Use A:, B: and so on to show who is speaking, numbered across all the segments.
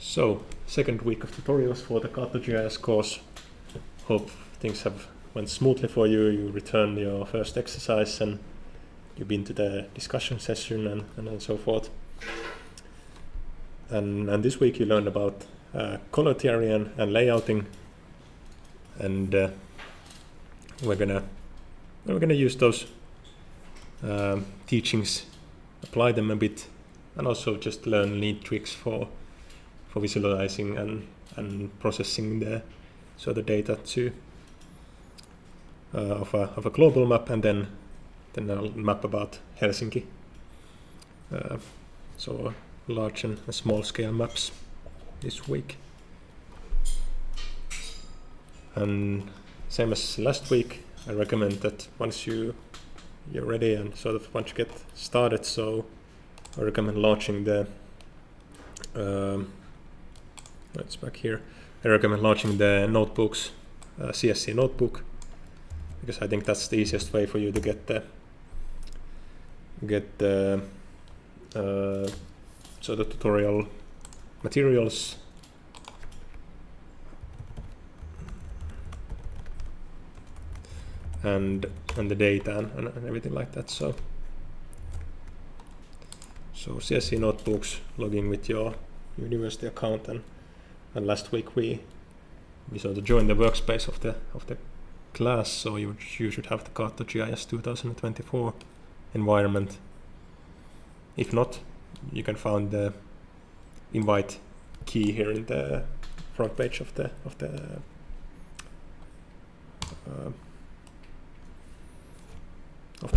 A: So, second week of tutorials for the QGIS course. Hope things have went smoothly for you. You returned your first exercise and you've been to the discussion session and so forth. And this week you learned about color theory and layouting, and we're gonna use those teachings, apply them a bit, and also just learn neat tricks for visualizing and processing the data to of a global map, and then a map about Helsinki. So large and small scale maps this week. And same as last week, I recommend that once you're ready and once you get started, so I recommend launching the it's back here. I recommend launching the notebooks, CSC notebook, because I think that's the easiest way for you to get the tutorial materials and the data and everything like that. So CSC notebooks, logging with your university account, and last week we joined the workspace of the class, so you should have the QGIS 2024 environment. If not, you can find the invite key here in the front page of the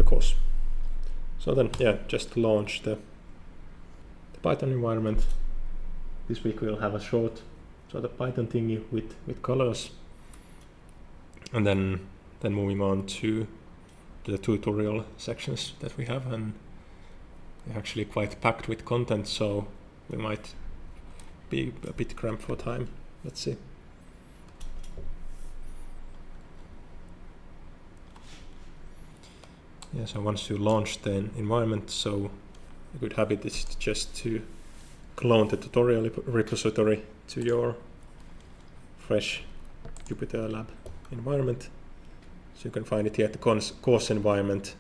A: course. So then, just launch the Python environment. This week we'll have a short the Python thingy with colors, and then moving on to the tutorial sections that we have, and they're actually quite packed with content, so we might be a bit cramped for time. Let's see. So once you launch the environment, so a good habit is just to clone the tutorial repository to your fresh Jupyter Lab environment. So you can find it here at the course environment.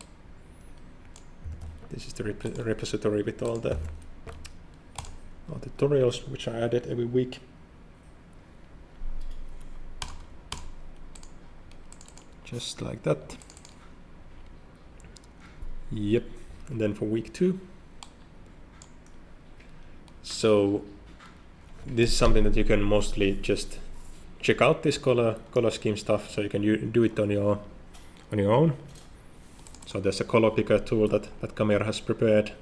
A: This is the repository with all the tutorials which are added every week. Just like that. Yep. And then for week 2. So this is something that you can mostly just check out, this color scheme stuff, so you can do it on your own. So there's a color picker tool that Camera has prepared.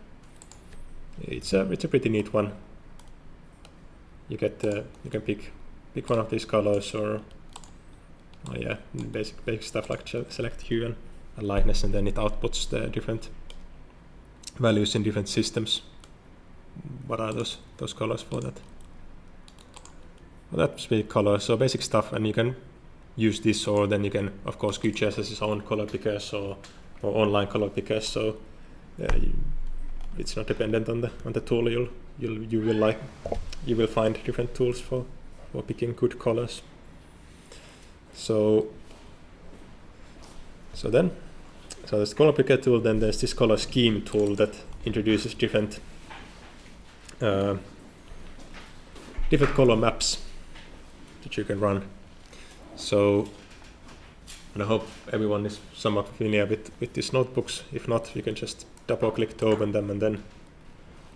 A: It's a pretty neat one. You can pick one of these colors, or basic stuff like select hue and lightness, and then it outputs the different values in different systems. What are those colors for that? Well, that's basic color, so basic stuff, and you can use this, or then you can, of course, QGIS has its own color pickers or online color pickers, so it's not dependent on the tool. You will find different tools for picking good colors. So there's color picker tool, then there's this color scheme tool that introduces different color maps that you can run. So, and I hope everyone is somewhat familiar with these notebooks. If not, you can just double click to open them, and then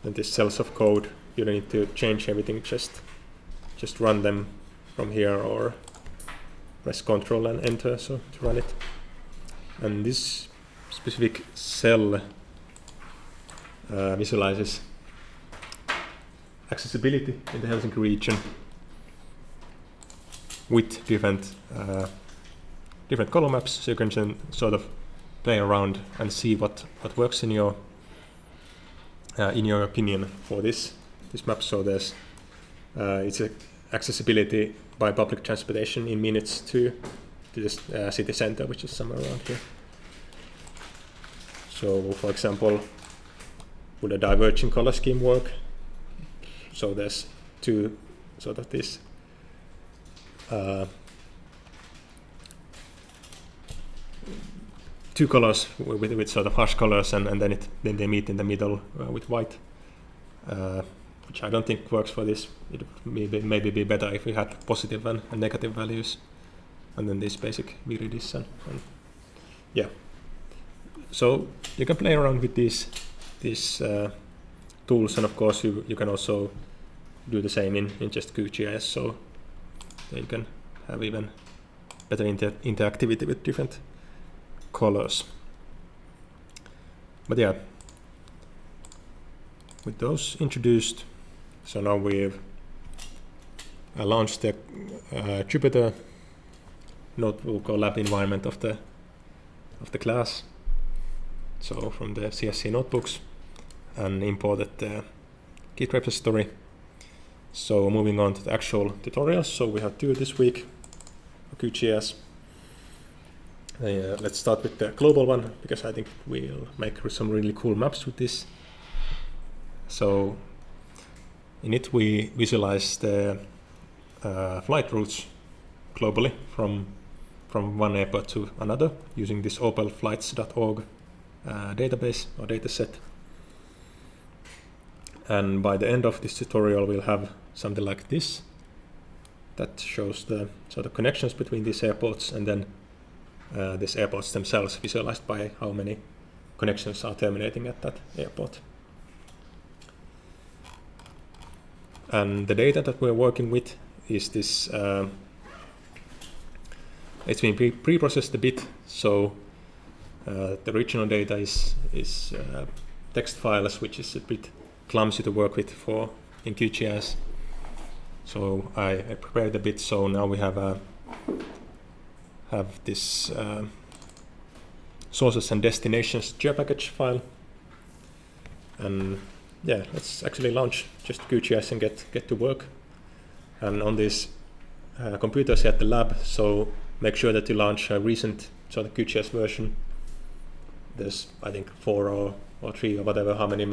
A: these cells of code, you don't need to change everything, just run them from here, or press Ctrl and Enter to run it. And this specific cell visualizes accessibility in the Helsinki region with different color maps, so you can play around and see what works in your opinion for this map. So there's it's accessibility by public transportation in minutes to this city center, which is somewhere around here. So for example, would a diverging color scheme work? So there's two sort of this two colors with sort of harsh colors, and then they meet in the middle with white, which I don't think works for this. It would maybe be better if we had positive and negative values, and then this basic viridis and yeah. So you can play around with these tools, and of course you can also do the same in just QGIS, so you can have even better interactivity with different colors. But yeah, with those introduced, so now we've launched the Jupyter notebook or lab environment of the class, so from the CSC notebooks, and imported the Git repository. So moving on to the actual tutorials, so we have 2 this week for QGIS. Let's start with the global one, because I think we'll make some really cool maps with this. So in it we visualize the flight routes globally from one airport to another using this opelflights.org database or dataset. And by the end of this tutorial we'll have something like this that shows the sort of connections between these airports, and then these airports themselves visualized by how many connections are terminating at that airport. And the data that we're working with is this, it's been pre-processed a bit, so the original data is text files, which is a bit clumsy to work with in QGIS. So I prepared a bit, so now we have this sources and destinations GeoPackage file, and yeah, let's actually launch just QGIS and get to work. And on these computers here at the lab, so make sure that you launch a recent sort of QGIS version. There's I think 4 or 3 or whatever, how many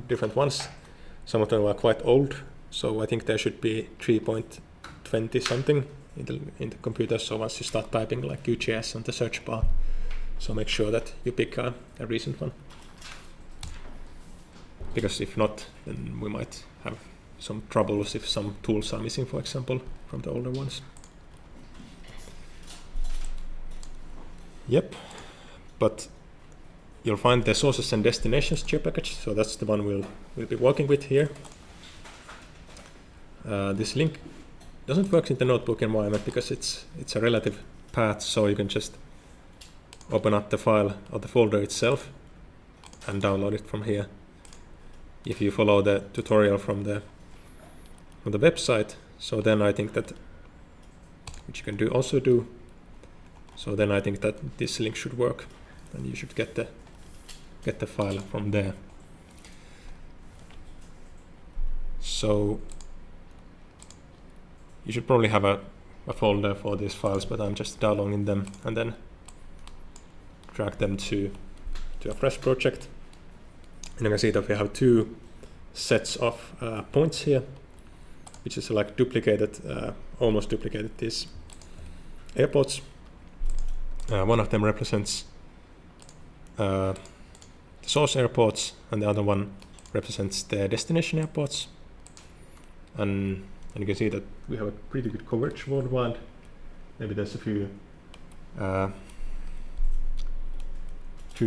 A: different ones. Some of them are quite old, so I think there should be 3.20 something in the computer. So once you start typing like QGIS on the search bar, so make sure that you pick a recent one, because if not, then we might have some troubles if some tools are missing, for example, from the older ones. Yep, but you'll find the sources and destinations GeoPackage, so that's the one we'll be working with here. This link doesn't work in the notebook environment because it's a relative path, so you can just open up the file or the folder itself and download it from here. If you follow the tutorial from the website, so then I think that, which you can also do, so then I think that this link should work, and you should get the file from there. So you should probably have a folder for these files, but I'm just downloading them and then drag them to a fresh project. And you can see that we have 2 sets of points here, which is like duplicated, almost duplicated these airports. One of them represents the source airports, and the other one represents the destination airports. And you can see that we have a pretty good coverage worldwide. Maybe there's a few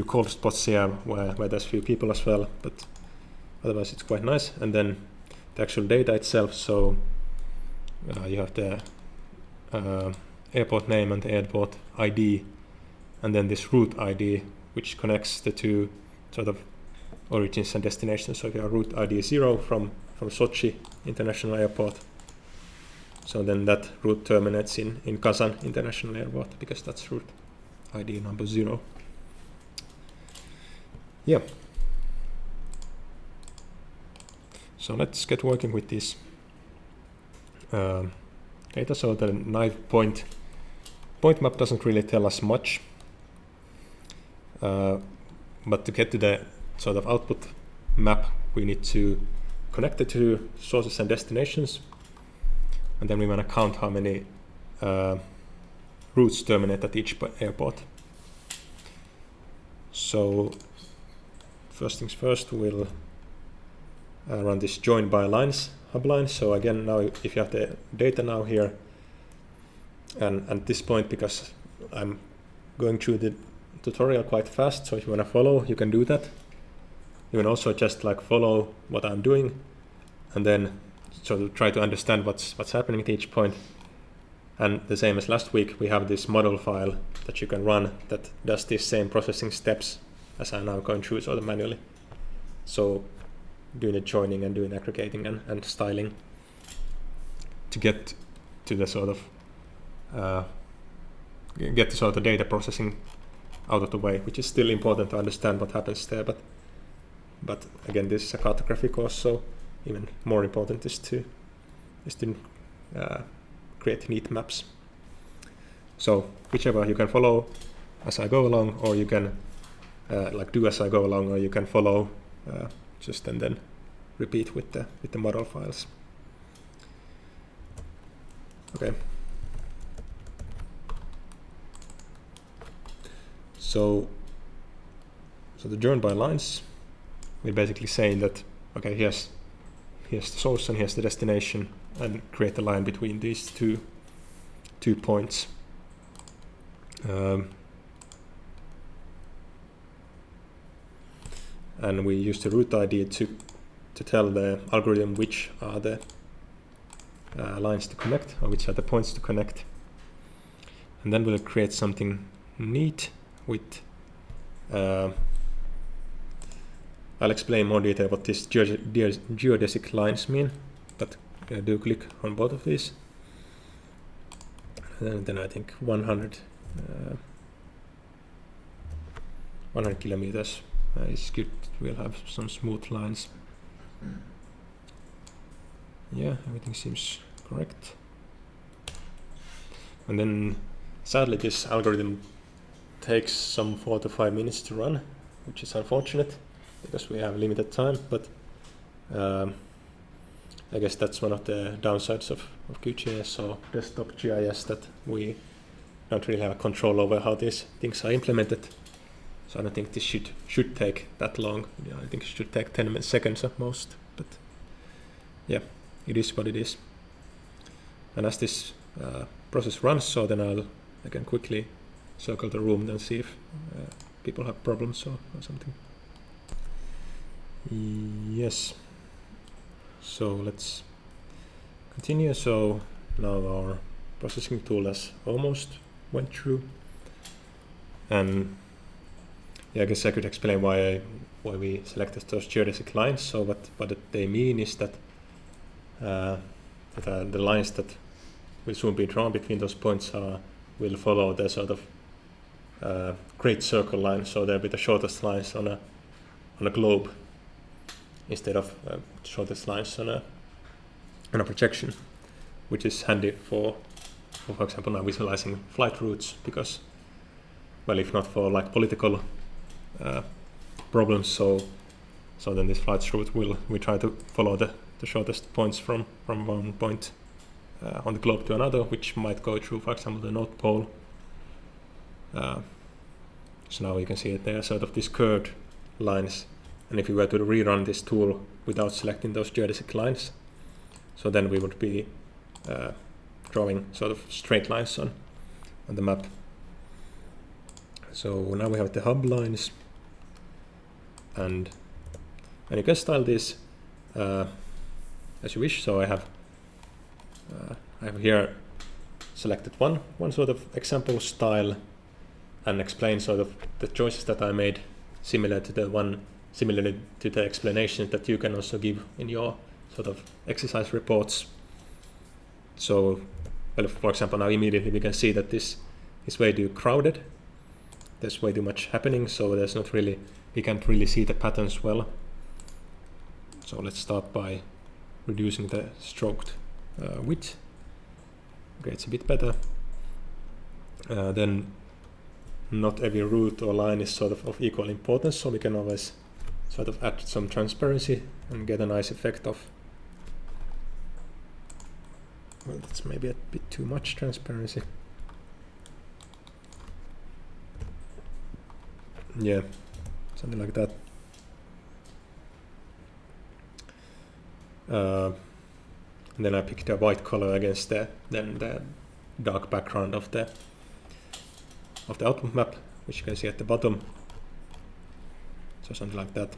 A: cold spots here where there's few people as well, but otherwise it's quite nice. And then the actual data itself, so you have the airport name and the airport ID, and then this route ID, which connects the 2 sort of origins and destinations. So if you have route ID 0 from Sochi International Airport, so then that route terminates in Kazan International Airport, because that's route ID number 0. Yeah. So let's get working with this data. So the knife point map doesn't really tell us much, but to get to the sort of output map, we need to connect the 2 sources and destinations. and then we want to count how many routes terminate at each airport. So first things first, we'll run this join by lines hub line. So again, now if you have the data now here, and at this point, because I'm going through the tutorial quite fast, so if you want to follow, you can do that. You can also just like follow what I'm doing, and then sort of try to understand what's happening at each point. And the same as last week, we have this model file that you can run that does these same processing steps as I'm now going through sort of manually. So doing the joining and doing aggregating and styling to get to the sort of get the sort of data processing out of the way, which is still important to understand what happens there. But again, this is a cartography course, so even more important is to create neat maps. So whichever, you can follow as I go along, or you can like do as I go along, or you can follow just and then repeat with the model files. Okay. So the join by lines, we're basically saying that okay, here's the source and here's the destination, and create a line between these two points. And we use the route ID to tell the algorithm which are the lines to connect, or which are the points to connect. And then we'll create something neat with I'll explain more detail what this geodesic lines mean, but do click on both of these. And then I think 100 kilometers is good. We'll have some smooth lines. Yeah, everything seems correct. And then sadly this algorithm takes some 4 to 5 minutes to run, which is unfortunate because we have limited time, but I guess that's one of the downsides of QGIS or desktop GIS, that we don't really have control over how these things are implemented. So I don't think this should take that long. Yeah, I think it should take 10 seconds at most, but yeah, it is what it is. And as this process runs, so then I can quickly circle the room and see if people have problems or something. Yes. So let's continue. So now our processing tool has almost went through, and yeah, I guess I could explain why we selected those geodesic lines. So what they mean is that the lines that will soon be drawn between those points will follow the sort of great circle line. So they'll be the shortest lines on a globe, instead of shortest lines on a projection, which is handy for example now visualizing flight routes, because, well, if not for like political problems, so then this flight route we try to follow the shortest points from one point on the globe to another, which might go through, for example, the North Pole. So now you can see that they are sort of these curved lines. And if we were to rerun this tool without selecting those geodesic lines, so then we would be drawing sort of straight lines on the map. So now we have the hub lines, and you can style this as you wish. So I have here selected one sort of example style, and explain sort of the choices that I made, similarly to the explanations that you can also give in your sort of exercise reports. So, well, for example, now immediately we can see that this is way too crowded. There's way too much happening, so we can't really see the patterns well. So let's start by reducing the stroked width. Okay, it's a bit better. Then not every route or line is sort of equal importance, so we can always sort of add some transparency and get a nice effect of Well, that's maybe a bit too much transparency. Yeah, something like that. And then I picked a white color against the dark background of the output map, which you can see at the bottom. So something like that.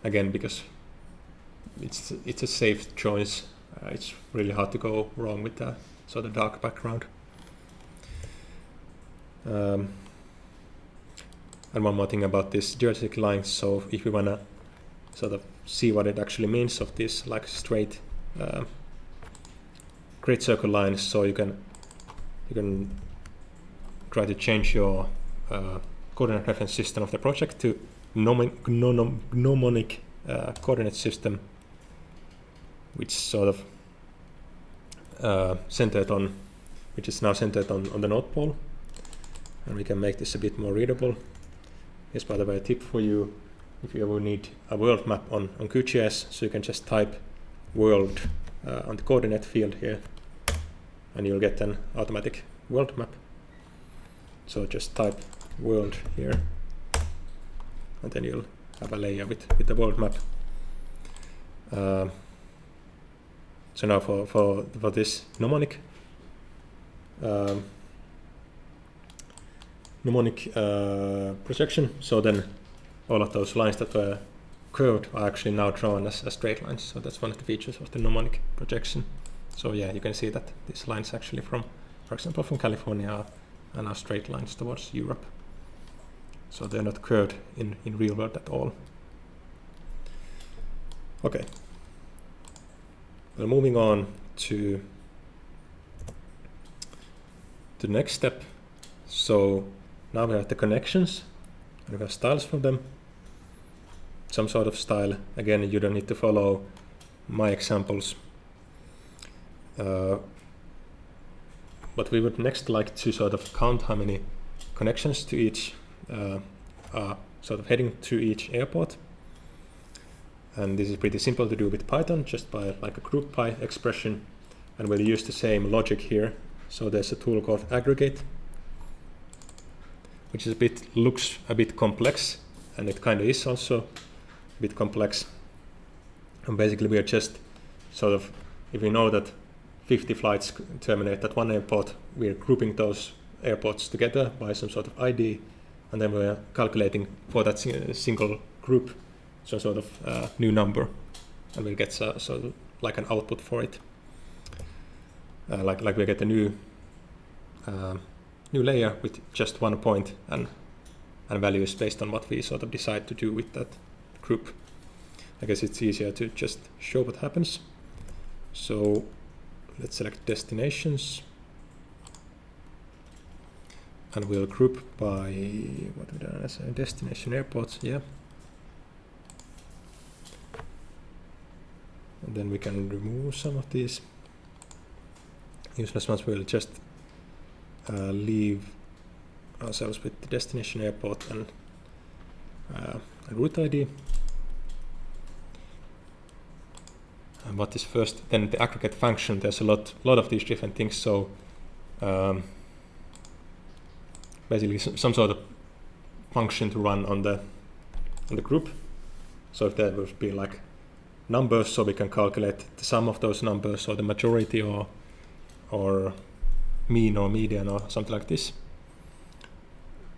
A: Again, because it's a safe choice. It's really hard to go wrong with the sort of dark background. And one more thing about this geodesic lines. So if we wanna sort of see what it actually means of this like straight great circle lines, so you can try to change your coordinate reference system of the project to mnemonic coordinate system, which sort of which is now centered on the North Pole, and we can make this a bit more readable. Here's, by the way, a tip for you if you ever need a world map on QGIS. So you can just type world on the coordinate field here, and you'll get an automatic world map. So just type world here, and then you'll have a layer with the world map. So now for this mnemonic projection, so then all of those lines that were curved are actually now drawn as straight lines. So that's one of the features of the mnemonic projection. So yeah, you can see that these lines actually for example, from California are now straight lines towards Europe. So they're not curved in real world at all. Okay. Well, moving on to the next step. So now we have the connections, and we have styles for them. Some sort of style. Again, you don't need to follow my examples. But we would next like to sort of count how many connections to each are sort of heading to each airport. And this is pretty simple to do with Python, just by like a group by expression, and we'll use the same logic here. So there's a tool called aggregate, which is looks a bit complex, and it kind of is also a bit complex. And basically we are just sort of, if we know that 50 flights terminate at one airport, we're grouping those airports together by some sort of ID, and then we're calculating for that single group some sort of new number, and we'll get sort of like an output for it. Like we get a new layer with just one point and values based on what we sort of decide to do with that group. I guess it's easier to just show what happens. So let's select destinations, and we'll group by what we done as a destination airports. Yeah. And then we can remove some of these useless ones. We'll just leave ourselves with the destination airport and a route ID. And what is first? Then the aggregate function. There's a lot of these different things. So basically some sort of function to run on the group. So if there would be like numbers, so we can calculate the sum of those numbers, or the majority, or mean or median, or something like this.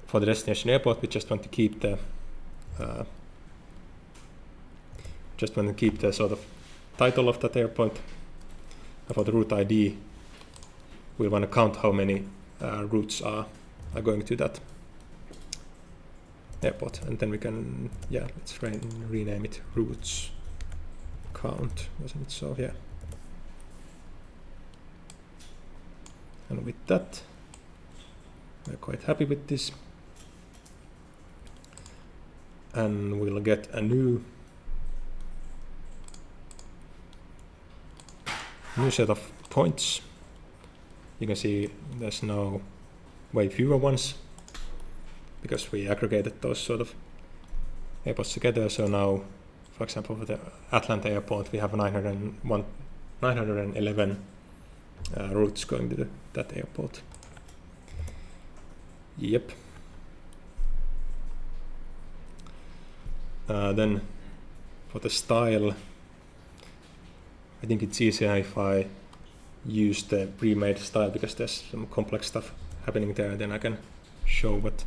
A: For the destination airport, we just want to keep the sort of title of that airport. And for the route ID, we want to count how many routes are going to that airport, and then we can let's rename it routes count, wasn't it? So yeah, and with that we're quite happy with this, and we'll get a new set of points. You can see there's now way fewer ones because we aggregated those sort of airports together. So now, for example, for the Atlanta airport, we have 901 911 routes going to that airport. Yep. Then for the style, I think it's easier if I use the pre-made style because there's some complex stuff happening there. Then I can show what's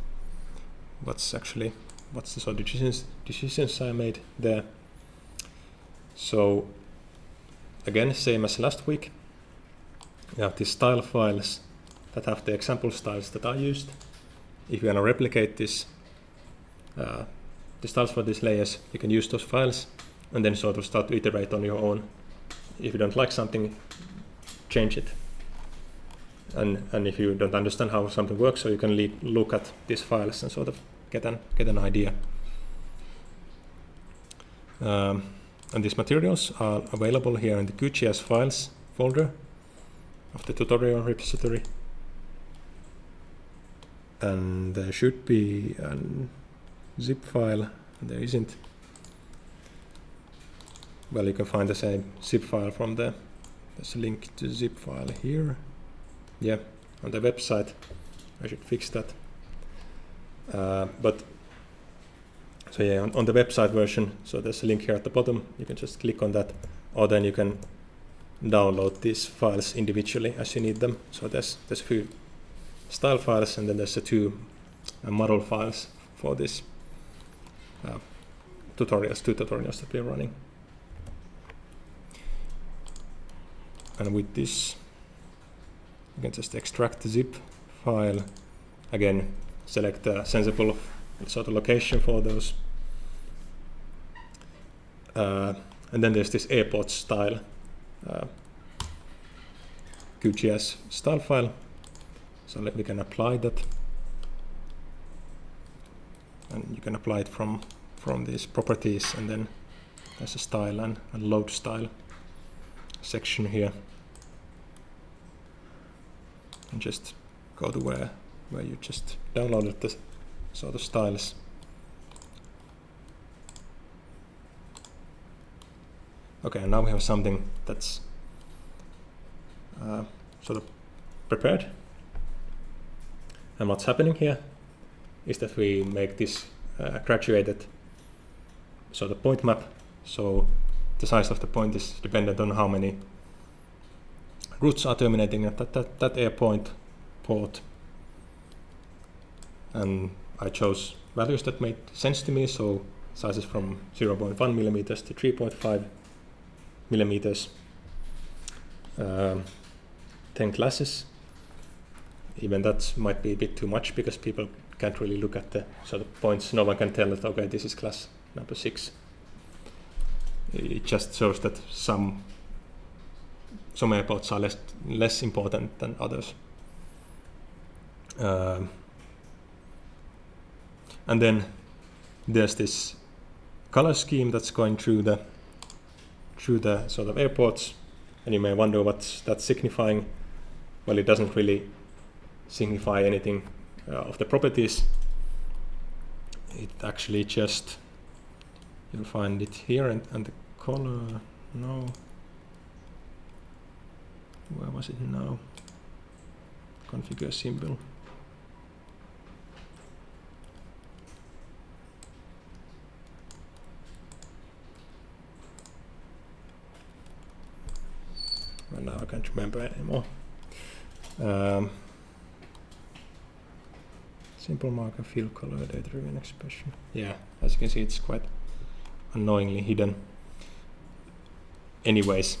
A: the sort of decisions I made there. So again, same as last week, you have these style files that have the example styles that I used. If you want to replicate this, the styles for these layers, you can use those files and then sort of start to iterate on your own. If you don't like something, change it. And if you don't understand how something works, so you can look at these files and sort of get an idea. And these materials are available here in the QGIS files folder of the tutorial repository. And there should be a zip file, and there isn't. Well, you can find the same zip file from there's a link to zip file here. Yeah, on the website. I should fix that. But so yeah, on the website version, so there's a link here at the bottom. You can just click on that, or then you can download these files individually as you need them. So there's a few style files, and then there's the two model files for this two tutorials that we're running. And with this, you can just extract the zip file. Again, select a sensible sort of location for those. And then there's this airport style QGIS style file. So we can apply that. And you can apply it from these properties, and then there's a style and a load style section here. And just go to where you just downloaded the sort of styles. Okay, now we have something that's sort of prepared. And what's happening here is that we make this graduated sort of point map. So the size of the point is dependent on how many routes are terminating at that airport port. And I chose values that made sense to me, so sizes from 0.1 millimeters to 3.5 millimeters. 10 classes. Even that might be a bit too much because people can't really look at the sort of points. No one can tell that, okay, this is class number 6. It just shows that some airports are less important than others. And then there's this color scheme that's going through the sort of airports, and you may wonder what's that signifying. Well, it doesn't really signify anything of the properties. It actually just, you'll find it here, and the color, no, where was it now? Configure symbol. Well, now I can't remember anymore. Simple marker, fill color, data-driven expression. Yeah, as you can see, it's quite annoyingly hidden. Anyways,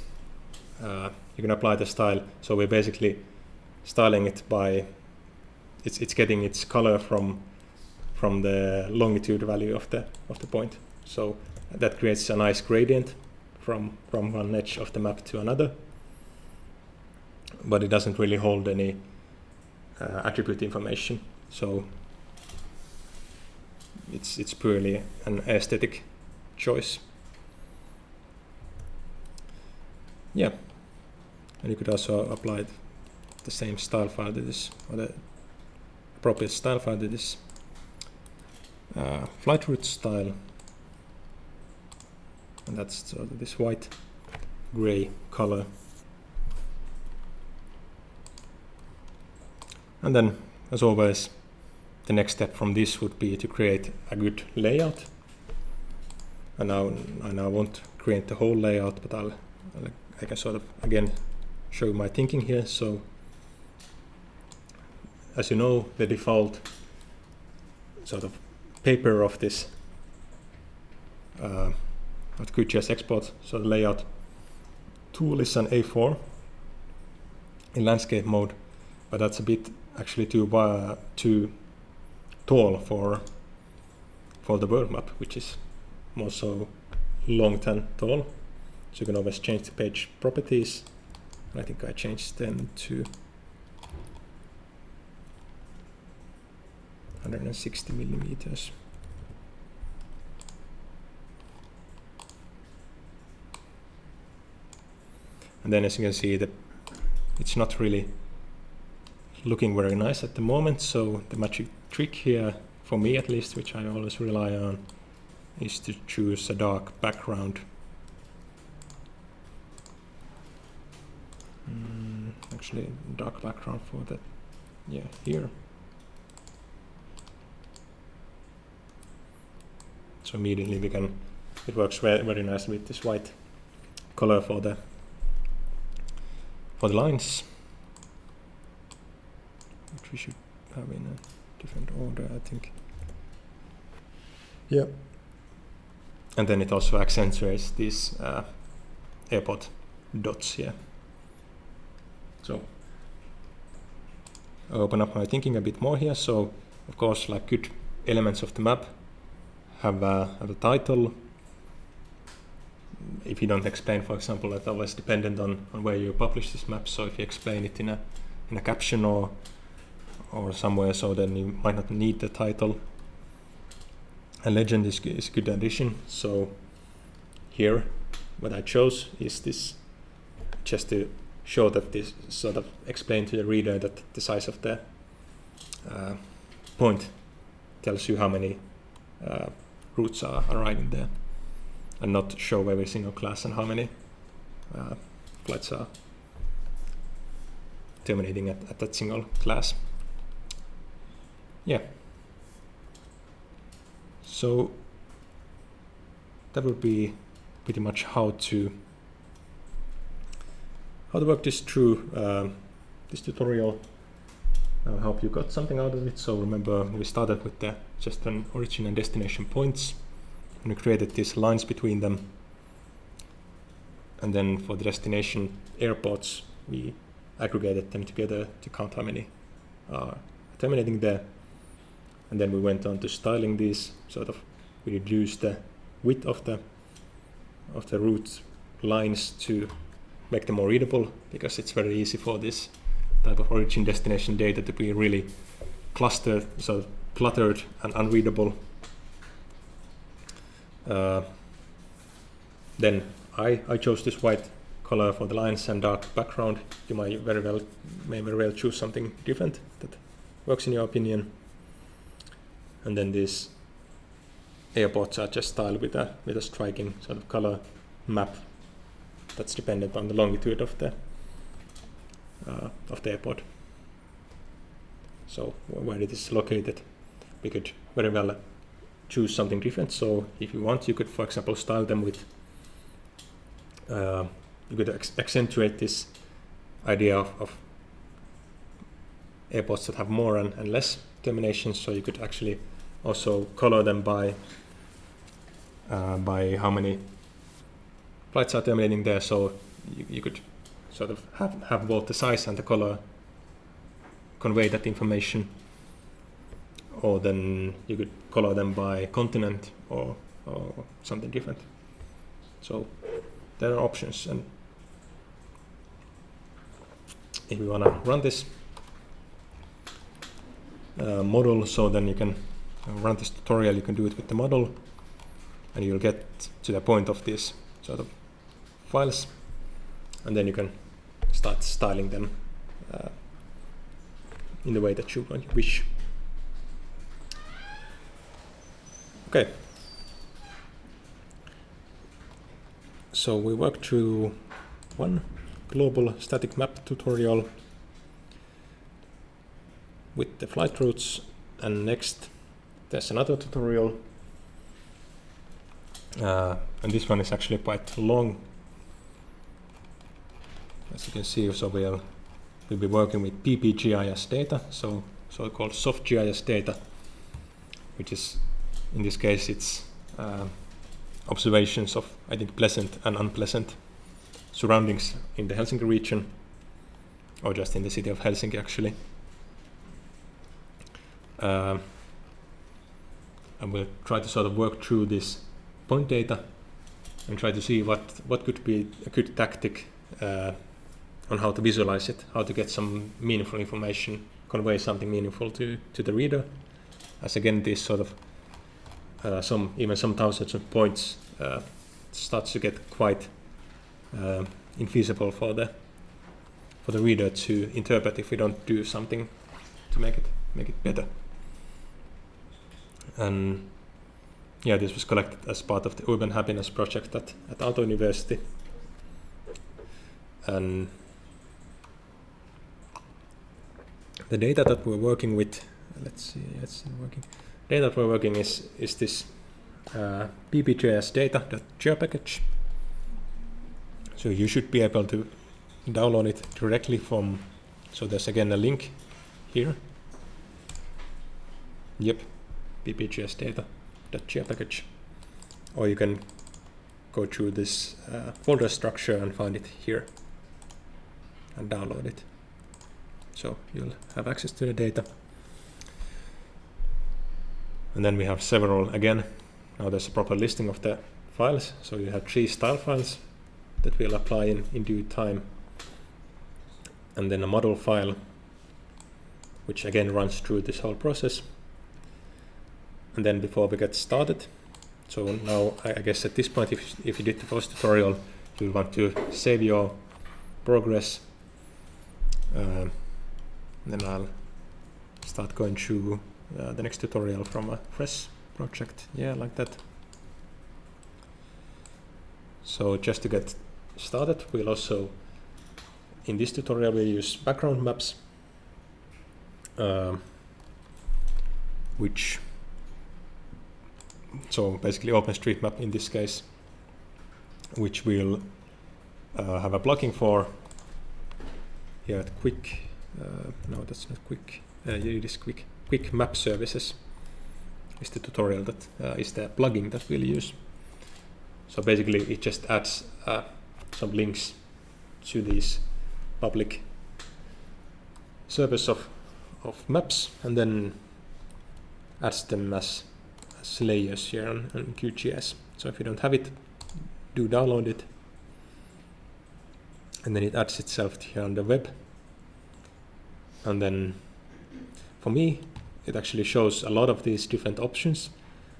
A: you can apply the style. So we're basically styling it by it's getting its color from the longitude value of the point. So that creates a nice gradient from one edge of the map to another. But it doesn't really hold any attribute information. So it's purely an aesthetic choice. Yeah, and you could also apply the same style file to this, or the appropriate style file to this flight route style, and that's sort of this white gray color. And then, as always, the next step from this would be to create a good layout. And now I won't create the whole layout, but I can sort of again show my thinking here. So, as you know, the default sort of paper of this of the QGIS export, so the layout tool is an A4 in landscape mode, but that's a bit actually too tall for the world map, which is more so long than tall. So you can always change the page properties. I think I changed them to 160 millimeters. And then, as you can see, it's not really looking very nice at the moment. So the magic trick here, for me at least, which I always rely on, is to choose a dark background. Actually, dark background for that, yeah, here. So immediately it works very nicely with this white color for the lines, which we should have in a different order, I think. Yeah. And then it also accentuates these airport dots here. So I open up my thinking a bit more here. So of course, like good elements of the map have a title. If you don't explain, for example, that's always dependent on where you publish this map. So if you explain it in a caption or somewhere, so then you might not need the title. A legend is a good addition. So here, what I chose is this, just to show that this sort of explain to the reader that the size of the point tells you how many routes are riding there, and not show every single class and how many flights are terminating at that single class. Yeah. So that would be pretty much how to work this through this tutorial. I hope you got something out of it. So remember, we started with just an origin and destination points, and we created these lines between them. And then for the destination airports, we aggregated them together to count how many are terminating there. And then we went on to styling these, we reduced the width of the route lines to make them more readable, because it's very easy for this type of origin destination data to be really clustered, so cluttered and unreadable. Then I chose this white color for the lines and dark background. You may very well choose something different that works in your opinion. And then these airports are just styled with a striking sort of color map that's dependent on the longitude of the airport. So where it is located, we could very well choose something different. So if you want, you could, for example, style them with you could accentuate this idea of airports that have more and less terminations. So you could actually also color them by how many flights are terminating there. So you could sort of have both the size and the color convey that information, or then you could color them by continent or something different. So there are options, and if you want to run this model, so then you can run this tutorial, you can do it with the model, and you'll get to the point of these sort of files, and then you can start styling them in the way that you wish. Okay. So we worked through one global static map tutorial. with the flight routes. And next there's another tutorial, and this one is actually quite long, as you can see. So we'll be working with PPGIS data, so-called soft GIS data, which is, in this case, it's observations of, I think, pleasant and unpleasant surroundings in the Helsinki region, or just in the city of Helsinki actually. And we'll try to sort of work through this point data and try to see what could be a good tactic on how to visualize it, how to get some meaningful information, convey something meaningful to the reader. As again, this sort of even some thousands of points starts to get quite infeasible for the reader to interpret if we don't do something to make it better. And yeah, this was collected as part of the Urban Happiness project at Aalto University. And the data that we're working with, data that we're working is this PPGIS data.geo package. So you should be able to download it directly from, so there's again a link here. Yep, PPGIS data.geo package. Or you can go through this folder structure and find it here and download it. So you'll have access to the data. And then we have several, again, now there's a proper listing of the files. So you have 3 style files that we'll apply in due time. And then a model file, which again runs through this whole process. And then before we get started, so now I guess at this point, if you did the first tutorial, you'll want to save your progress. Then I'll start going through the next tutorial from a fresh project. Yeah, like that. So just to get started, we'll also, in this tutorial, we'll use background maps, so basically OpenStreetMap in this case, which we'll have a plugin for here at Quick. No, that's not Quick. It is Quick Map Services is the tutorial that is the plugin that we'll use. So basically it just adds some links to these public servers of maps, and then adds them as layers here on QGIS. So if you don't have it, do download it, and then it adds itself here on the web. And then for me, it actually shows a lot of these different options,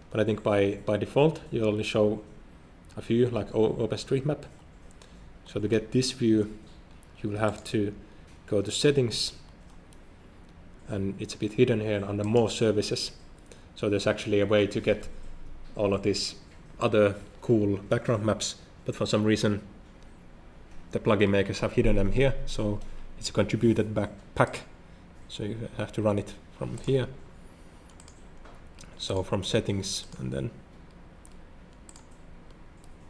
A: but I think by default you only show a few, like OpenStreetMap. So to get this view, you will have to go to settings, and it's a bit hidden here under more services. So there's actually a way to get all of these other cool background maps, but for some reason the plugin makers have hidden them here. So it's a contributed pack, so you have to run it from here. So from settings, and then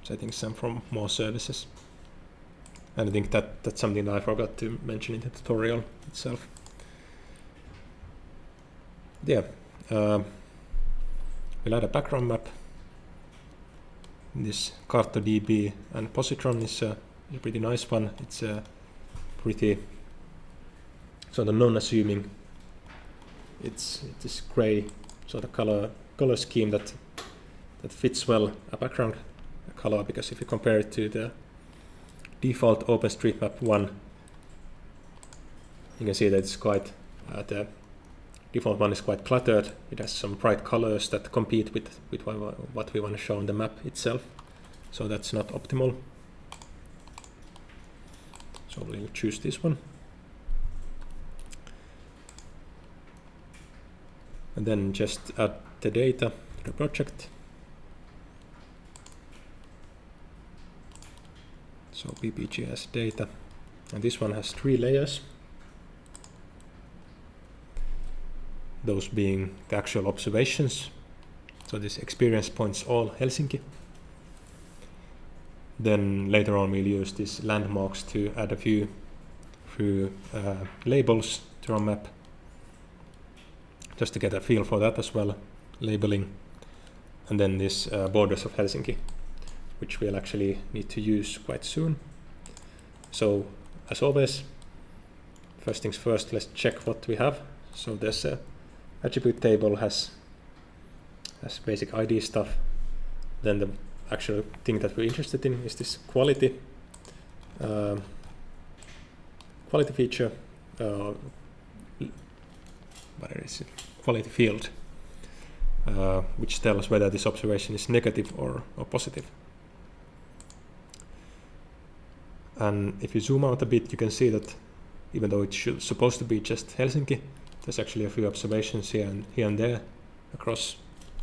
A: settings, and from more services. And I think that's something that I forgot to mention in the tutorial itself. Yeah, we'll add a background map. This CartoDB and Positron is a pretty nice one. It's a pretty sort of non-assuming. It's this gray sort of color scheme that fits well a background color, because if you compare it to the default OpenStreetMap 1, you can see that it's quite the default one is quite cluttered. It has some bright colors that compete with what we want to show on the map itself. So that's not optimal. So we'll choose this one. And then just add the data to the project. So PPGIS data. And this one has 3 layers. those being the actual observations. So this experience points all Helsinki. Then later on we'll use these landmarks to add a few labels to our map, just to get a feel for that as well, labeling. And then this borders of Helsinki, which we'll actually need to use quite soon. So as always, first things first, let's check what we have. So there's a attribute table has basic ID stuff. Then the actual thing that we're interested in is this quality feature, what is it? Quality field, which tells whether this observation is negative or positive. And if you zoom out a bit, you can see that even though it's supposed to be just Helsinki, there's actually a few observations here and there across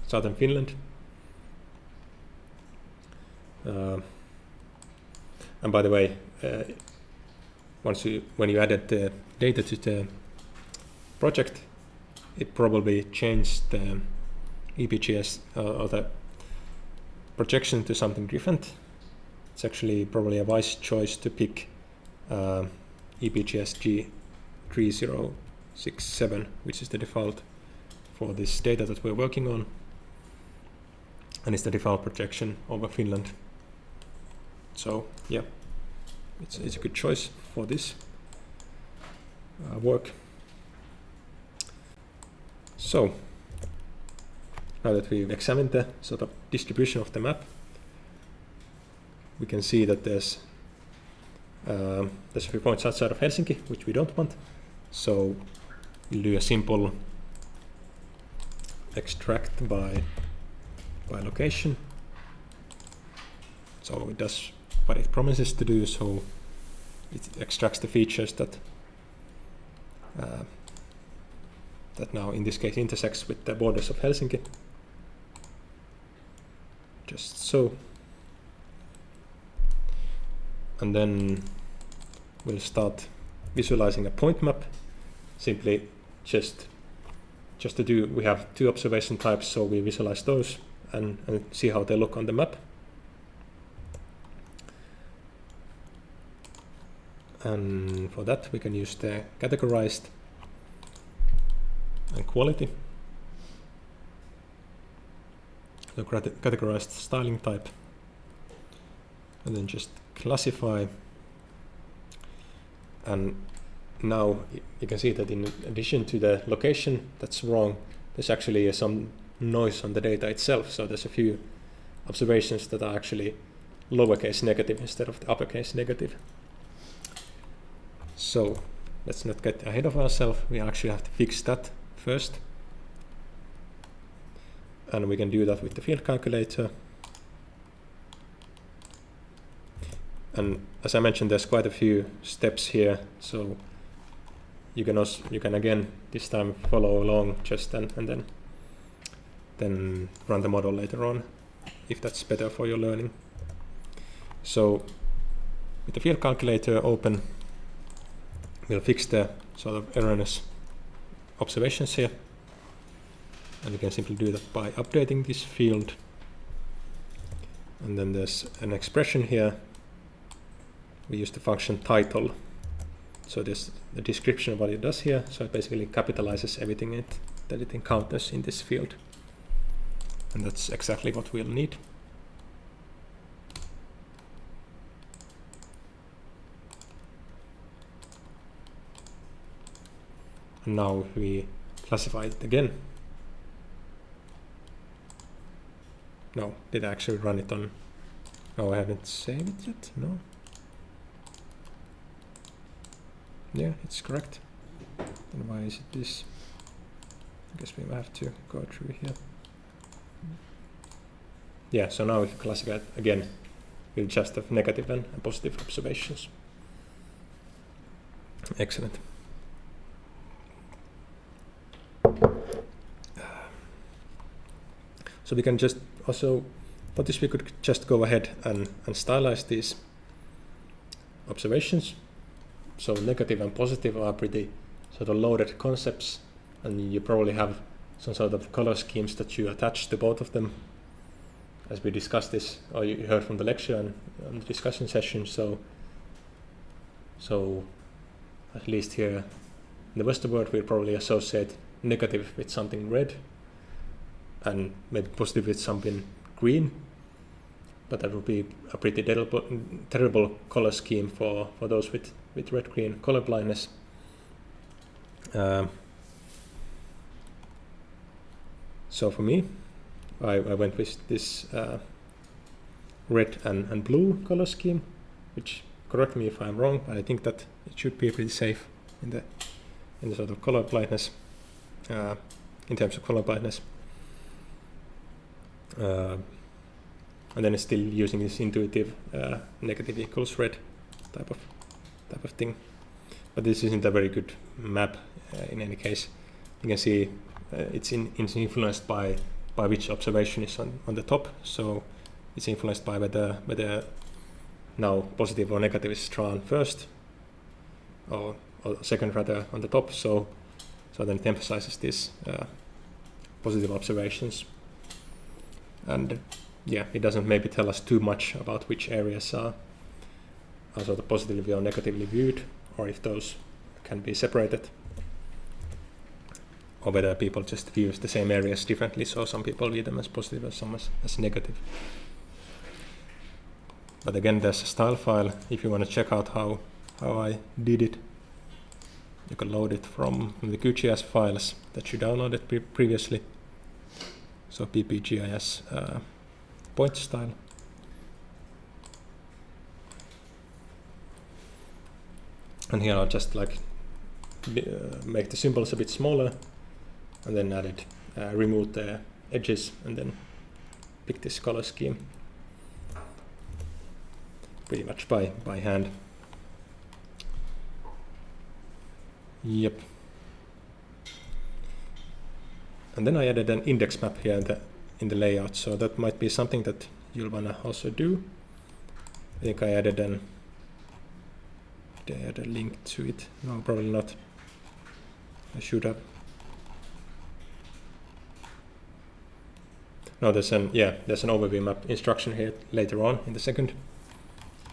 A: southern Finland. And by the way, when you added the data to the project, it probably changed the PPGIS or the projection to something different. It's actually probably a wise choice to pick PPGIS G3067, which is the default for this data that we're working on, and it's the default projection over Finland. So yeah, it's a good choice for this work. So now that we've examined the sort of distribution of the map, we can see that there's a few points outside of Helsinki which we don't want. So we'll do a simple extract by location. So it does what it promises to do. So it extracts the features that now in this case intersects with the borders of Helsinki. Just so. And then we'll start visualizing a point map. Simply just to do, we have two observation types, so we visualize those and see how they look on the map. And for that we can use the categorized and quality. The categorized styling type, and then just classify. And now you can see that in addition to the location that's wrong, there's actually some noise on the data itself. So there's a few observations that are actually lowercase negative instead of the uppercase negative. So let's not get ahead of ourselves. We actually have to fix that first. And we can do that with the field calculator. And as I mentioned, there's quite a few steps here, so you can again this time follow along just and then run the model later on if that's better for your learning. So with the field calculator open, we'll fix the sort of erroneous observations here, and we can simply do that by updating this field. And then there's an expression here. We use the function title. So there's the description of what it does here. So it basically capitalizes everything that it encounters in this field. And that's exactly what we'll need. And now if we classify it again. No, did I actually run it on? No, I haven't saved it yet. No. Yeah, it's correct. And why is it this? I guess we will have to go through here. Yeah, so now if you classify it again, we'll just have negative and positive observations. Excellent. So we can just also, for this we could just go ahead and stylize these observations. So negative and positive are pretty sort of loaded concepts, and you probably have some sort of color schemes that you attach to both of them, as we discussed this, or you heard from the lecture and the discussion session. So at least here in the Western world, we'll probably associate negative with something red and maybe positive with something green, but that would be a pretty terrible color scheme for those with red-green color blindness. So for me, I went with this red and blue color scheme, which, correct me if I'm wrong, but I think that it should be pretty safe in the sort of color blindness, in terms of color blindness. And then it's still using this intuitive negative equals red type of thing. But this isn't a very good map in any case. You can see it's influenced by which observation is on the top. So it's influenced by whether now positive or negative is drawn first, or second rather, on the top. So then it emphasizes these positive observations. And yeah, it doesn't maybe tell us too much about which areas are sort of positively or negatively viewed, or if those can be separated, or whether people just view the same areas differently. So some people view them as positive and some as negative. But again, there's a style file. If you want to check out how I did it, you can load it from the QGIS files that you downloaded previously. So PPGIS point style. And here I'll just like make the symbols a bit smaller, and then remove the edges, and then pick this color scheme pretty much by hand. Yep. And then I added an index map here in the layout, so that might be something that you'll wanna also do. I think I added a link to it. No, probably not. I should have. No, there's an overview map instruction here later on in the second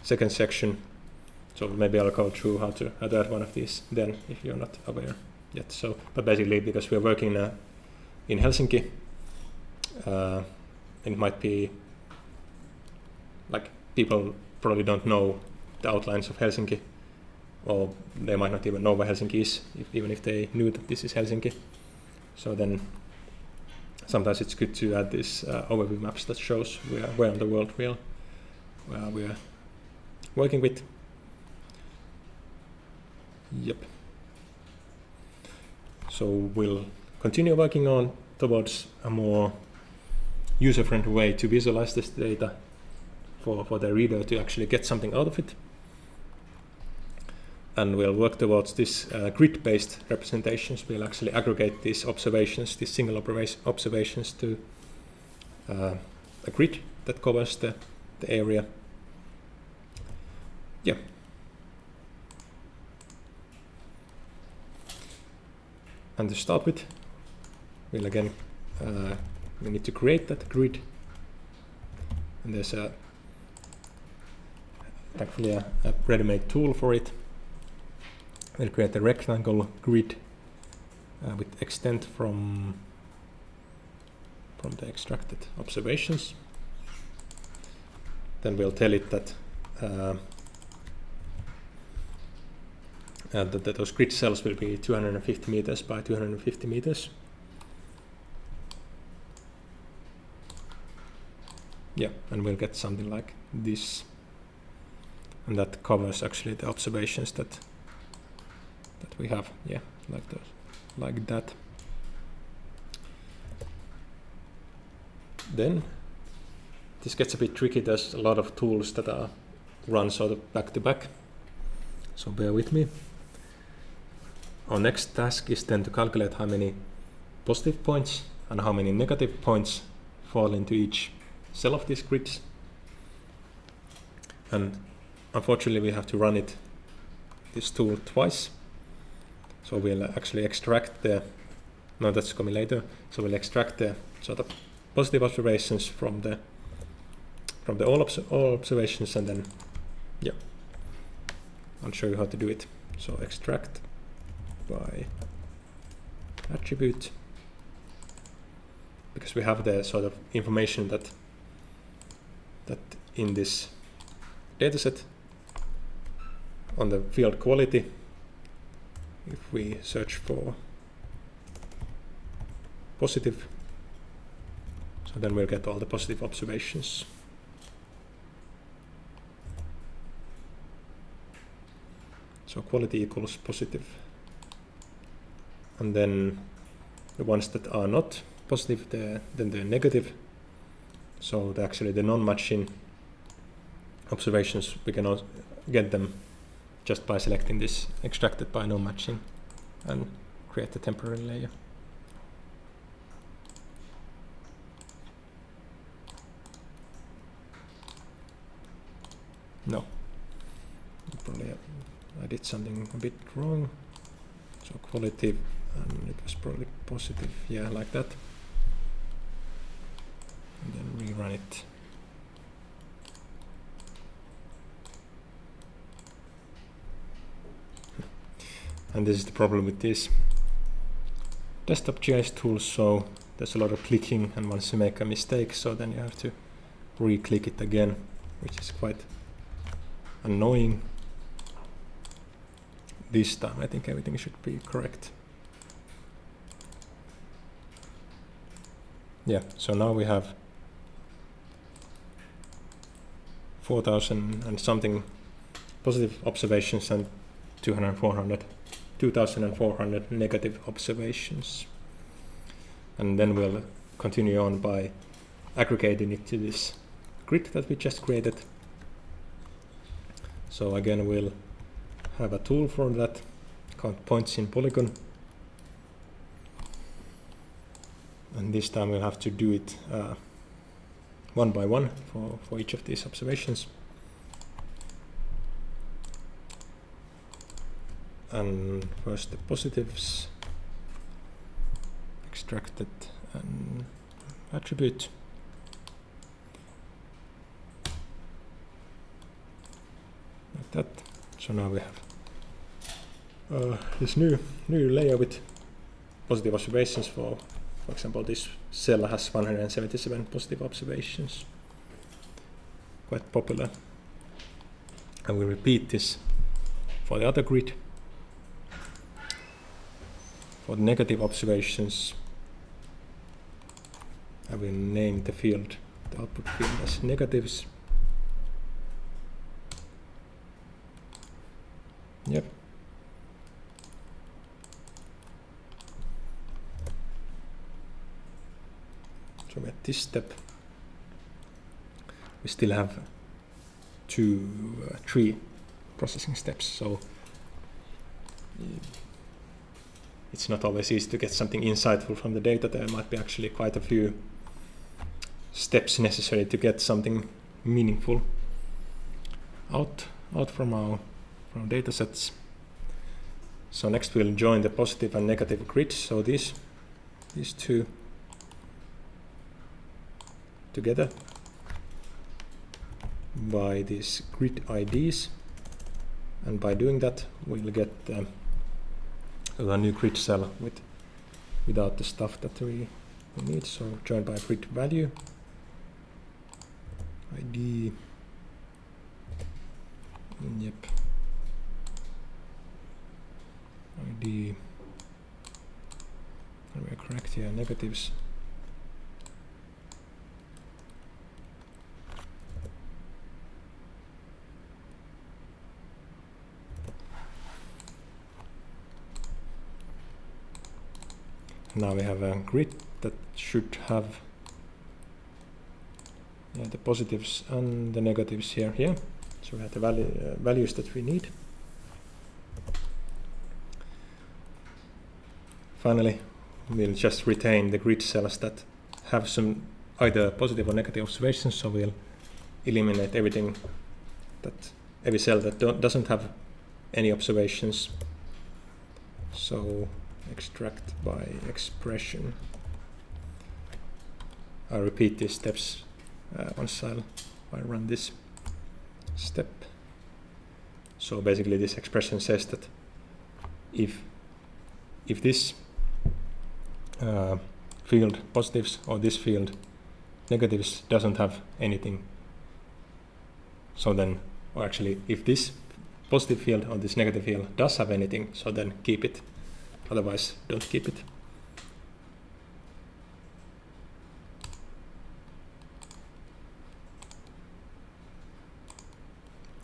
A: section. So maybe I'll go through how to add one of these then, if you're not aware yet. So, but basically, because we're working in Helsinki, it might be like people probably don't know the outlines of Helsinki, or they might not even know where Helsinki is, even if they knew that this is Helsinki. So then sometimes it's good to add these overview maps that shows where in the world we're working with. Yep. So we'll continue working on towards a more user-friendly way to visualize this data for the reader to actually get something out of it. And we'll work towards this grid-based representations. We'll actually aggregate these observations, these single observations, to a grid that covers the area. Yeah. And to start with, we'll again we need to create that grid, and there's thankfully a ready-made tool for it. We'll create a rectangle grid with extent from the extracted observations. Then we'll tell it that that those grid cells will be 250 meters by 250 meters. Yeah, and we'll get something like this, and that covers actually the observations that we have. Yeah, like those, like that. Then this gets a bit tricky. There's a lot of tools that are run sort of back to back, so bear with me. Our next task is then to calculate how many positive points and how many negative points fall into each cell of these grids. And unfortunately we have to run this tool twice. So we'll actually extract the No, that's coming later. So we'll extract the sort of positive observations from the all observations, and then yeah, I'll show you how to do it. So extract by attribute, because we have the sort of information that in this dataset on the field quality, if we search for positive, so then we'll get all the positive observations. So quality equals positive. And then the ones that are not positive, then they're negative. So actually the non-matching observations, we can also get them just by selecting this extracted by non-matching and create a temporary layer. No, probably I did something a bit wrong. So quality, and it was probably positive, yeah, like that. And then rerun it. And this is the problem with these desktop GIS tools, so there's a lot of clicking, and once you make a mistake, so then you have to re-click it again, which is quite annoying. This time I think everything should be correct. Yeah, so now we have 4,000 and something positive observations and 2,400 negative observations. And then we'll continue on by aggregating it to this grid that we just created. So again, we'll have a tool for that, count points in polygon. And this time we'll have to do it one by one for each of these observations. And first the positives, extracted and attribute. Like that. So now we have this new layer with positive observations. For example, this cell has 177 positive observations. Quite popular. And we repeat this for the other grid. For the negative observations, I will name the field, the output field, as negatives. Yep. So at this step, we still have three processing steps. So it's not always easy to get something insightful from the data. There might be actually quite a few steps necessary to get something meaningful out from our data sets. So next we'll join the positive and negative grids. So these two together by these grid IDs, and by doing that we'll get a new grid cell without the stuff that we need. So join by grid value ID. Yep. ID. And we're correct here. Negatives. Now we have a grid that should have the positives and the negatives here. So we have the values that we need. Finally, we'll just retain the grid cells that have some either positive or negative observations. So we'll eliminate every cell that doesn't have any observations. So extract by expression. I'll repeat these steps once I run this step. So basically this expression says that if this field positives or this field negatives doesn't have anything, so then, or actually if this positive field or this negative field does have anything, so then keep it, otherwise don't keep it.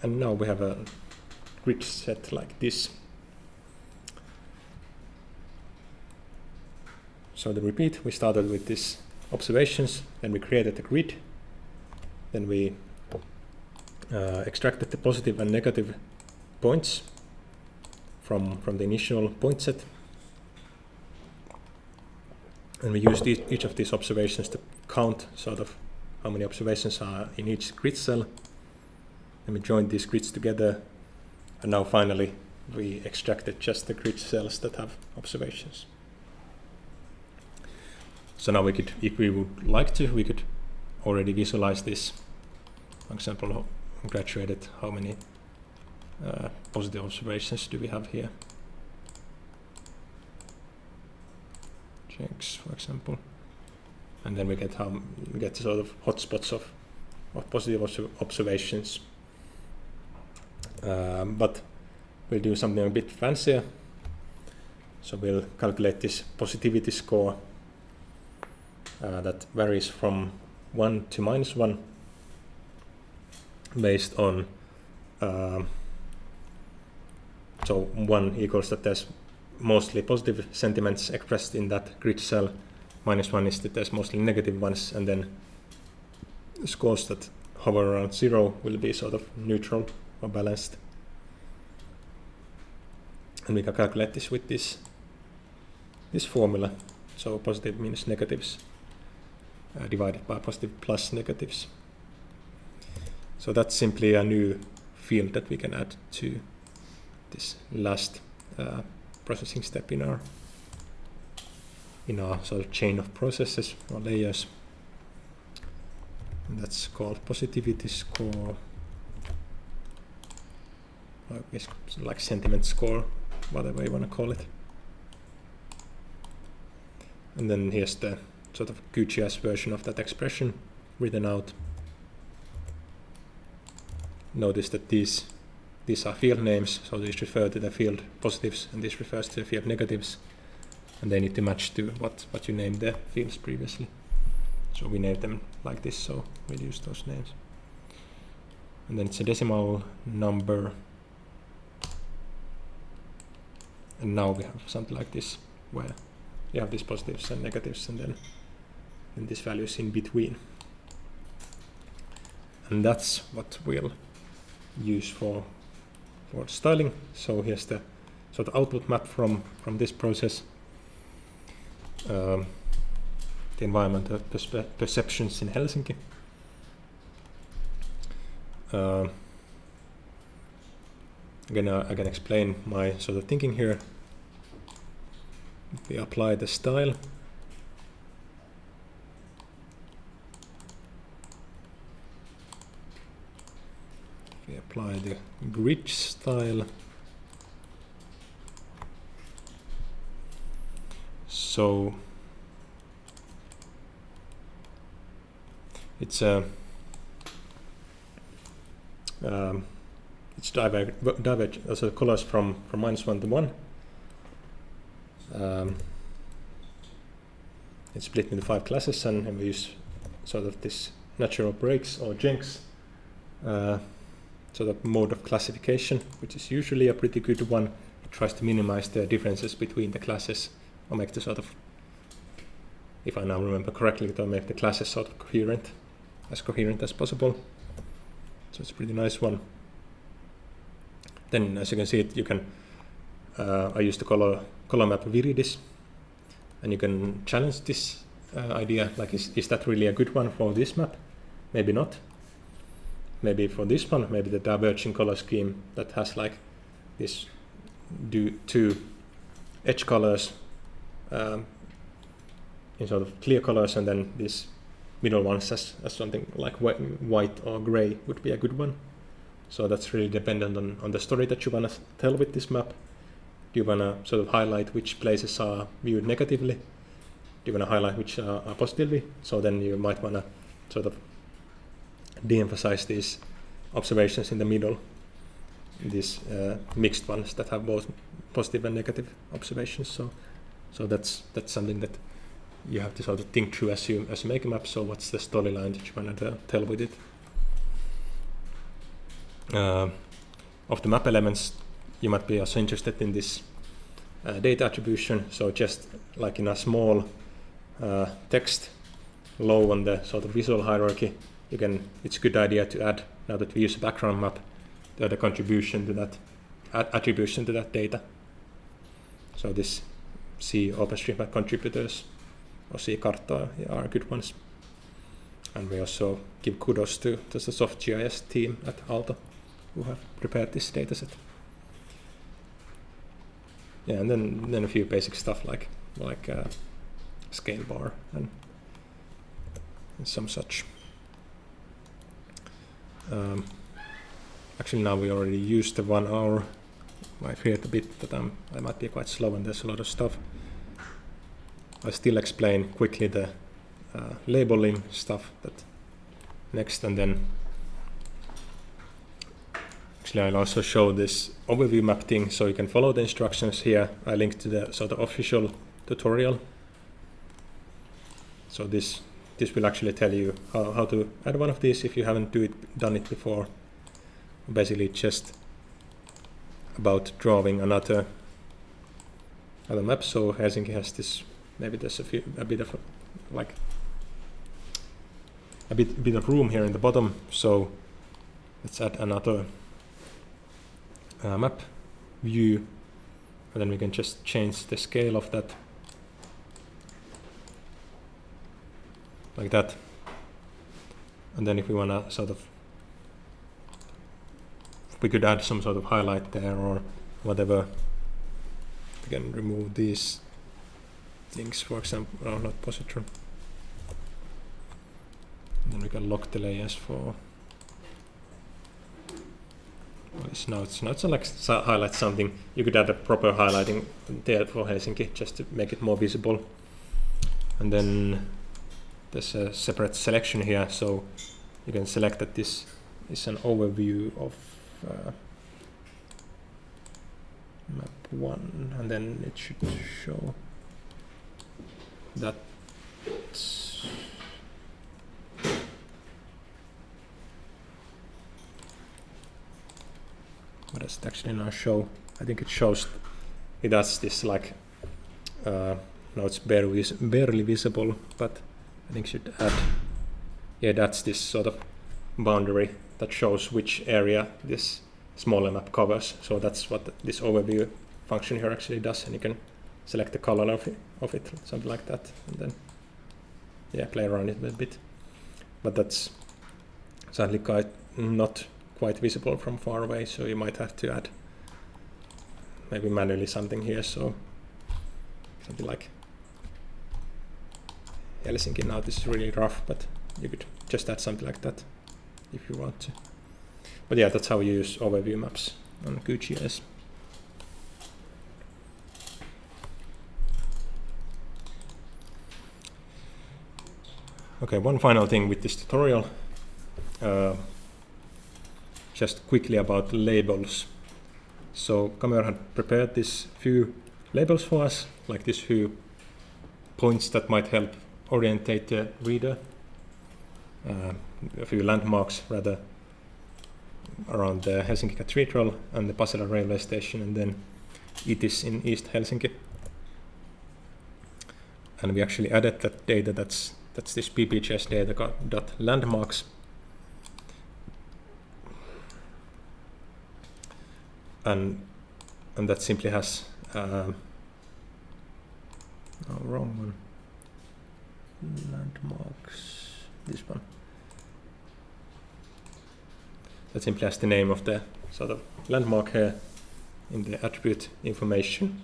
A: And now we have a grid set like this. So to repeat, we started with these observations, then we created a grid, then we extracted the positive and negative points from the initial point set, and we used each of these observations to count sort of how many observations are in each grid cell, and we joined these grids together, and now finally we extracted just the grid cells that have observations. So now we could, if we would like to, we could already visualize this. For example, graduated, how many positive observations do we have here? Checks, for example. And then we get sort of hotspots of positive observations. But we'll do something a bit fancier. So we'll calculate this positivity score that varies from 1 to -1 based on so 1 equals that there's mostly positive sentiments expressed in that grid cell, -1 is that there's mostly negative ones, and then scores that hover around 0 will be sort of neutral or balanced. And we can calculate this with this formula. So positive means negatives divided by positive plus negatives. So that's simply a new field that we can add to this last processing step in our sort of chain of processes or layers. And that's called positivity score, or it's like sentiment score, whatever you want to call it. And then here's the sort of QGIS version of that expression written out. Notice that these are field names, so these refer to the field positives and this refers to the field negatives, and they need to match to what you named the fields previously. So we named them like this, so we'll use those names. And then it's a decimal number, and now we have something like this where you have these positives and negatives, and then these values in between. And that's what we'll use for styling. So here's the sort of output map from this process. The environmental perceptions in Helsinki. Again, I can explain my sort of thinking here. We apply the style. We apply the grid style. So it's diverge. Also colors from -1 to 1. It's split into 5 classes, and we use sort of this natural breaks or jinx sort of mode of classification, which is usually a pretty good one. It tries to minimize the differences between the classes, or make the sort of, if I now remember correctly, to make the classes sort of coherent as possible. So it's a pretty nice one. Then, as you can see, you can I use the color map Viridis, and you can challenge this idea, like is that really a good one for this map? Maybe not. Maybe for this one, maybe the diverging color scheme that has like this 2 edge colors in sort of clear colors, and then these middle ones as something like white or gray would be a good one. So that's really dependent on the story that you want to tell with this map. Do you want to sort of highlight which places are viewed negatively? Do you want to highlight which are positively? So then you might want to sort of de-emphasize these observations in the middle, these mixed ones that have both positive and negative observations. So that's something that you have to sort of think through as you make a map. So what's the storyline that you want to tell with it? Of the map elements, you might be also interested in this data attribution. So just like in a small text low on the sort of visual hierarchy, it's a good idea to add, now that we use a background map, to add a contribution to that attribution to that data. So this C OpenStreetMap contributors or C Kartta are good ones. And we also give kudos to the SoftGIS team at Aalto who have prepared this dataset. Yeah, and then a few basic stuff like scale bar and some such. Actually, now we already used the 1 hour. I feared a bit that I might be quite slow and there's a lot of stuff. I'll still explain quickly the labeling stuff that next, and then actually I'll also show this overview map thing so you can follow the instructions here. I linked to the sort of official tutorial. So this will actually tell you how to add one of these if you haven't done it before. Basically just about drawing another map. So Helsinki has this, maybe there's a bit of a bit of room here in the bottom. So let's add another map view, and then we can just change the scale of that like that. And then if we want to sort of, we could add some sort of highlight there or whatever. We can remove these things, for example, not positron. And then we can lock the layers for. Now it's like highlight something. You could add a proper highlighting there for Helsinki just to make it more visible. And then there's a separate selection here, so you can select that this is an overview of map 1, and then it should show that. What does it actually now show? I think it shows, it does this like, now it's barely visible, but I think it should add, yeah, that's this sort of boundary that shows which area this smaller map covers. So that's what this overview function here actually does, and you can select the color of it, something like that, and then yeah, play around it a bit. But that's sadly not quite visible from far away, so you might have to add maybe manually something here. So something like Helsinki. Now this is really rough, but you could just add something like that if you want to. But yeah, that's how you use overview maps on QGIS. Okay, one final thing with this tutorial. Just quickly about labels. So Kamer had prepared this few labels for us, like these few points that might help orientate the reader. A few landmarks rather around the Helsinki Cathedral and the Pasila railway station, and then it is in East Helsinki. And we actually added that data, that's this PPGIS data.landmarks. And that simply has wrong one. Landmarks, this one. That simply has the name of the sort of landmark here in the attribute information.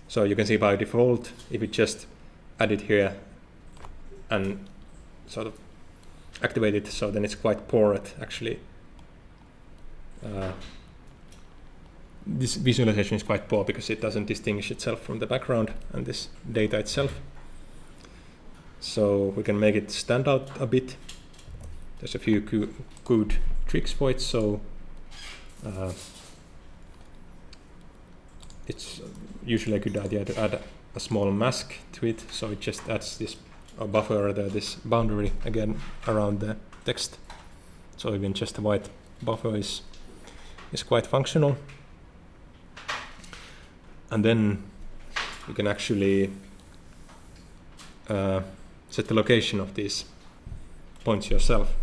A: So you can see by default, if you just add it here and sort of activate it, so then it's quite poor at actually this visualization is quite poor because it doesn't distinguish itself from the background and this data itself. So we can make it stand out a bit. There's a few good tricks for it. So it's usually a good idea to add a small mask to it, so it just adds this buffer, this boundary again around the text. So even just a white buffer is quite functional. And then you can actually set the location of these points yourself.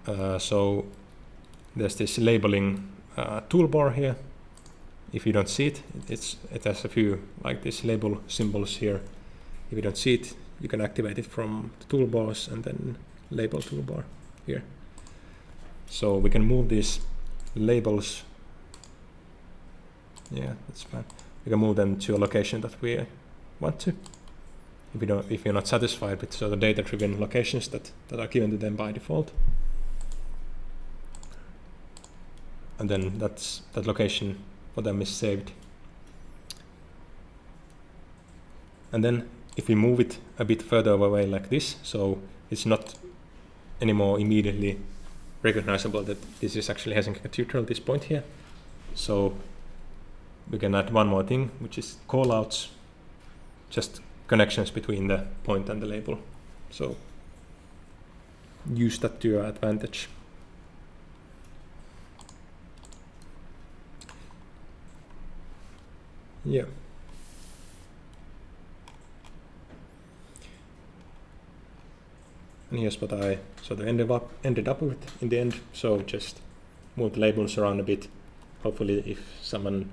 A: So there's this labeling toolbar here. If you don't see it, it has a few like this label symbols here. If you don't see it, you can activate it from the toolbars and then label toolbar here. So we can move these labels. Yeah, that's fine. We can move them to a location that we want to. If you're not satisfied with the data-driven locations that are given to them by default. And then that location for them is saved. And then if we move it a bit further away like this, so it's not anymore immediately recognizable that this is actually Helsinki Cathedral, this point here. So we can add one more thing, which is callouts, just connections between the point and the label. So use that to your advantage. Yeah. And here's what I sort of ended up with in the end. So just move the labels around a bit. Hopefully if someone,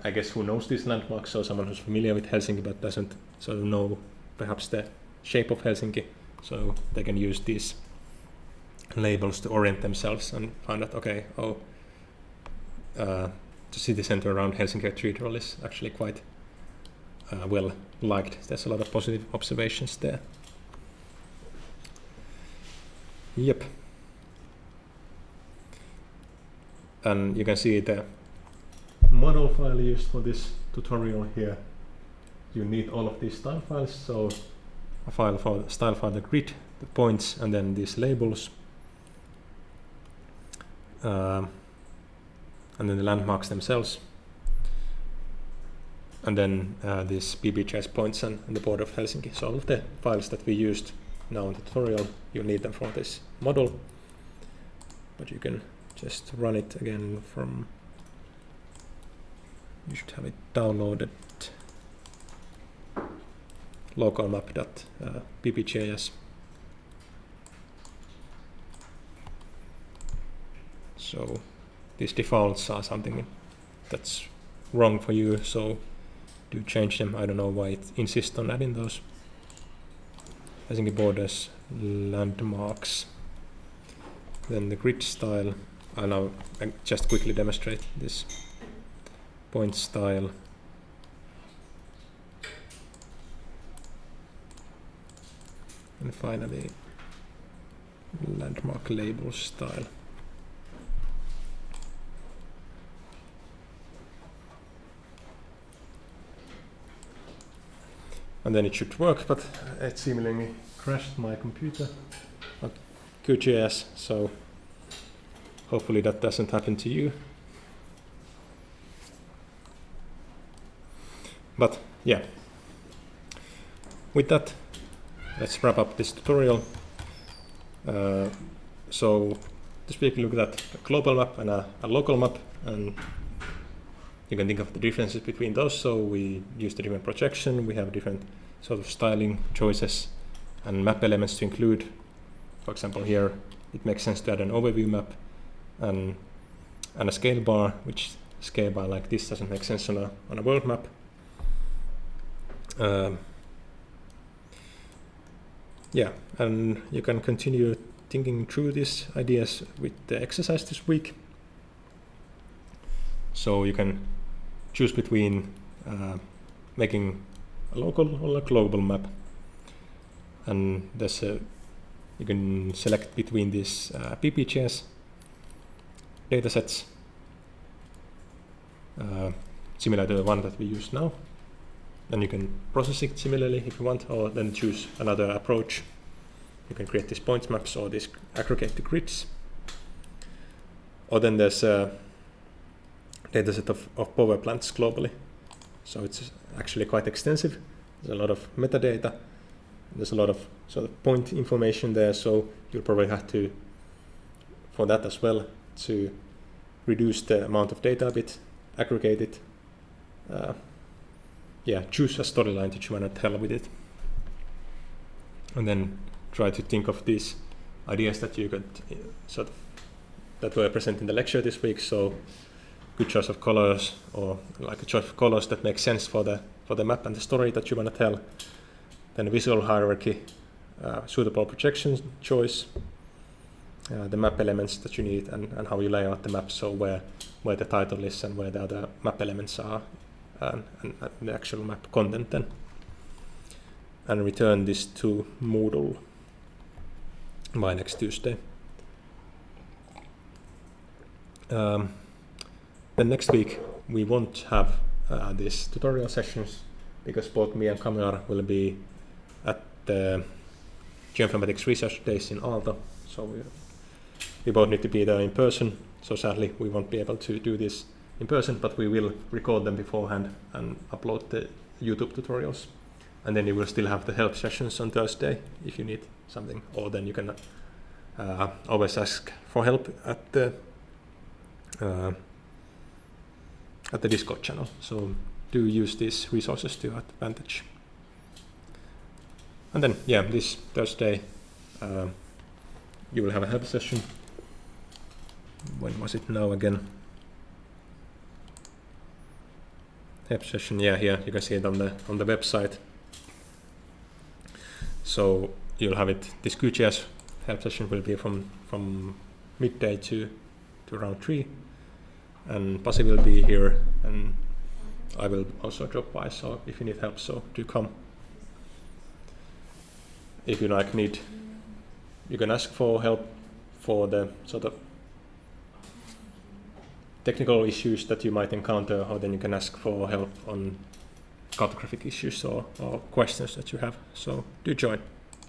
A: I guess, who knows these landmarks, so someone who's familiar with Helsinki but doesn't sort of know perhaps the shape of Helsinki, so they can use these labels to orient themselves and find out, okay, the city center around Helsinki Cathedral is actually quite well liked. There's a lot of positive observations there. Yep. And you can see the model file used for this tutorial here. You need all of these style files, so a file for the style file, the grid, the points, and then these labels. And then the landmarks themselves. And then these PPGIS points and the border of Helsinki. So all of the files that we used now in the tutorial, you need them for this model. But you can just run it again from, you should have it downloaded, localmap.ppgis. So these defaults are something that's wrong for you, so do change them. I don't know why it insists on adding those. Helsinki borders, landmarks, then the grid style. I'll just quickly demonstrate this point style. And finally, landmark label style. And then it should work, but it seemingly crashed my computer, QGIS, so hopefully that doesn't happen to you. But yeah, with that, let's wrap up this tutorial. So this week we looked at a global map and a local map, and you can think of the differences between those. So we use the different projection, we have different sort of styling choices and map elements to include. For example, here it makes sense to add an overview map and a scale bar, which scale bar like this doesn't make sense on a world map. Yeah, and you can continue thinking through these ideas with the exercise this week. So you can choose between making a local or a global map, and there's you can select between these PPGIS datasets, similar to the one that we use now. Then you can process it similarly if you want, or then choose another approach. You can create these points maps or these aggregated grids. Or then there's a dataset of power plants globally. So it's actually quite extensive. There's a lot of metadata. There's a lot of sort of point information there, so you'll probably have to, for that as well, to reduce the amount of data a bit, aggregate it, choose a storyline that you want to tell with it, and then try to think of these ideas that you got sort of that were present in the lecture this week. So good choice of colors, or like a choice of colors that makes sense for the map and the story that you want to tell. Then visual hierarchy, suitable projection choice, the map elements that you need, and how you lay out the map, so where the title is and where the other map elements are, and the actual map content then. And return this to Moodle by next Tuesday. Then next week we won't have these tutorial sessions, because both me and Kamar will be at the Geoinformatics Research Days in Aalto, so we both need to be there in person. So sadly we won't be able to do this in person, but we will record them beforehand and upload the YouTube tutorials. And then you will still have the help sessions on Thursday if you need something, or then you can always ask for help at the Discord channel. So do use these resources to your advantage. And then, this Thursday you will have a help session. When was it now again? Help session, here you can see it on the website. So you'll have it. This QGIS help session will be from midday to around 3, and Pasi will be here, and I will also drop by. So if you need help, so do come. If you you can ask for help for the sort of technical issues that you might encounter, or then you can ask for help on cartographic issues or questions that you have. So do join.